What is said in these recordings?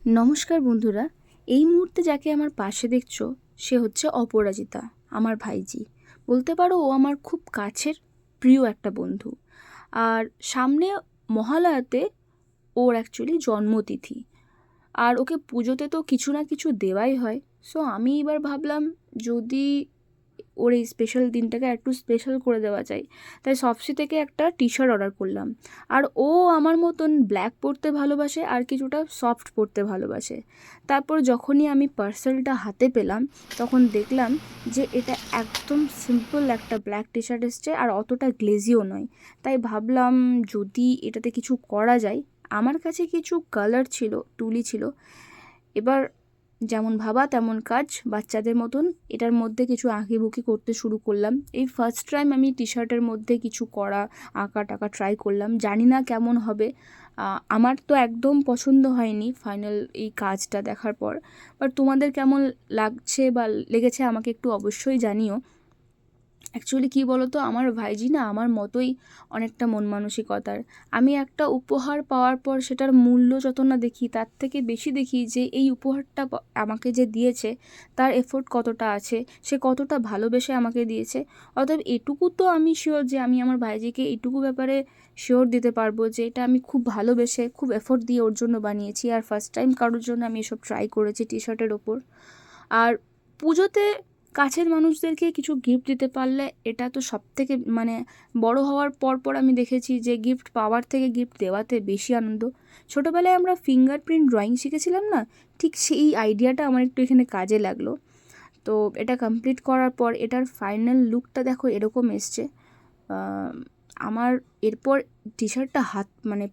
নমস্কার বন্ধুরা, এই মুহূর্তে যাকে আমার পাশে দেখছো সে হচ্ছে অপরাজিতা, আমার ভাইজি। বলতে পারো ও আমার খুব কাছের প্রিয় একটা বন্ধু। আর সামনে মহালয়াতে ওর অ্যাকচুয়ালি জন্মতিথি, আর ওকে পুজোতে তো কিছু না কিছু দেওয়াই হয়। সো আমি এবার ভাবলাম যদি ওর এই স্পেশাল দিনটাকে একটু স্পেশাল করে দেওয়া যায়, তাই সফসি থেকে একটা টি শার্ট অর্ডার করলাম। আর ও আমার মতন ব্ল্যাক পরতে ভালোবাসে আর কিছুটা সফট পরতে ভালোবাসে। তারপর যখনই আমি পার্সেলটা হাতে পেলাম তখন দেখলাম যে এটা একদম সিম্পল একটা ব্ল্যাক টি শার্ট এসছে, আর অতটা গ্লেজিও নয়। তাই ভাবলাম যদি এটাতে কিছু করা যায়। আমার কাছে কিছু কালার ছিল, তুলি ছিল। এবার যেমন ভাবা তেমন কাজ, বাচ্চাদের মতন এটার মধ্যে কিছু আঁকিবুকি করতে শুরু করলাম। এই ফার্স্ট টাইম আমি টি শার্টের মধ্যে কিছু করা, আঁকা টাকা ট্রাই করলাম। জানি না কেমন হবে। আমার তো একদম পছন্দ হয়নি ফাইনাল এই কাজটা দেখার পর। বাট তোমাদের কেমন লাগছে বা লেগেছে আমাকে একটু অবশ্যই জানিও। অ্যাকচুয়ালি কী বলো তো, আমার ভাইজি না আমার মতোই অনেকটা মন মানসিকতার। আমি একটা উপহার পাওয়ার পর সেটার মূল্য যত না দেখি, তার থেকে বেশি দেখি যে এই উপহারটা আমাকে যে দিয়েছে তার এফোর্ট কতটা আছে, সে কতটা ভালোবেসে আমাকে দিয়েছে। অতএব এটুকু তো আমি শিওর যে আমি আমার ভাইজিকে এইটুকু ব্যাপারে শিওর দিতে পারবো যে এটা আমি খুব ভালোবেসে, খুব এফোর্ট দিয়ে ওর জন্য বানিয়েছি। আর ফার্স্ট টাইম কারোর জন্য আমি এসব ট্রাই করেছি টি শার্টের ওপর। আর পুজোতে কাছের মানুষদেরকে কিছু গিফট দিতে পারলে এটা তো সবথেকে বড় হওয়ার পর আমি দেখেছি যে গিফট পাওয়ার থেকে গিফট দেওয়াতে বেশি আনন্দ। ছোটোবেলায় আমরা ফিঙ্গারপ্রিন্ট ড্রয়িং শিখেছিলাম না, ঠিক সেই আইডিয়াটা আমার একটু এখানে কাজে লাগলো। তো এটা কমপ্লিট করার পর এটার ফাইনাল লুকটা দেখো এরকম এসছে। আমার এরপর টি শার্টটা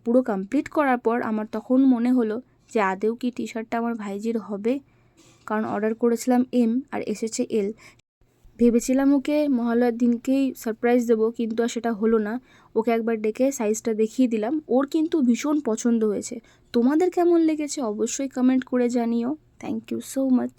পুরো কমপ্লিট করার পর আমার তখন মনে হলো যে আদৌ কি টি শার্টটা আমার ভাইজির হবে, কারণ অর্ডার করেছিলাম এম আর এসেছে এল। ভেবেছিলাম ওকে মহালয়ার দিনকেই সারপ্রাইজ দেবো, কিন্তু আর সেটা হলো না। ওকে একবার ডেকে সাইজটা দেখিয়ে দিলাম, ওর কিন্তু ভীষণ পছন্দ হয়েছে। তোমাদের কেমন লেগেছে অবশ্যই কমেন্ট করে জানিও। Thank you so much.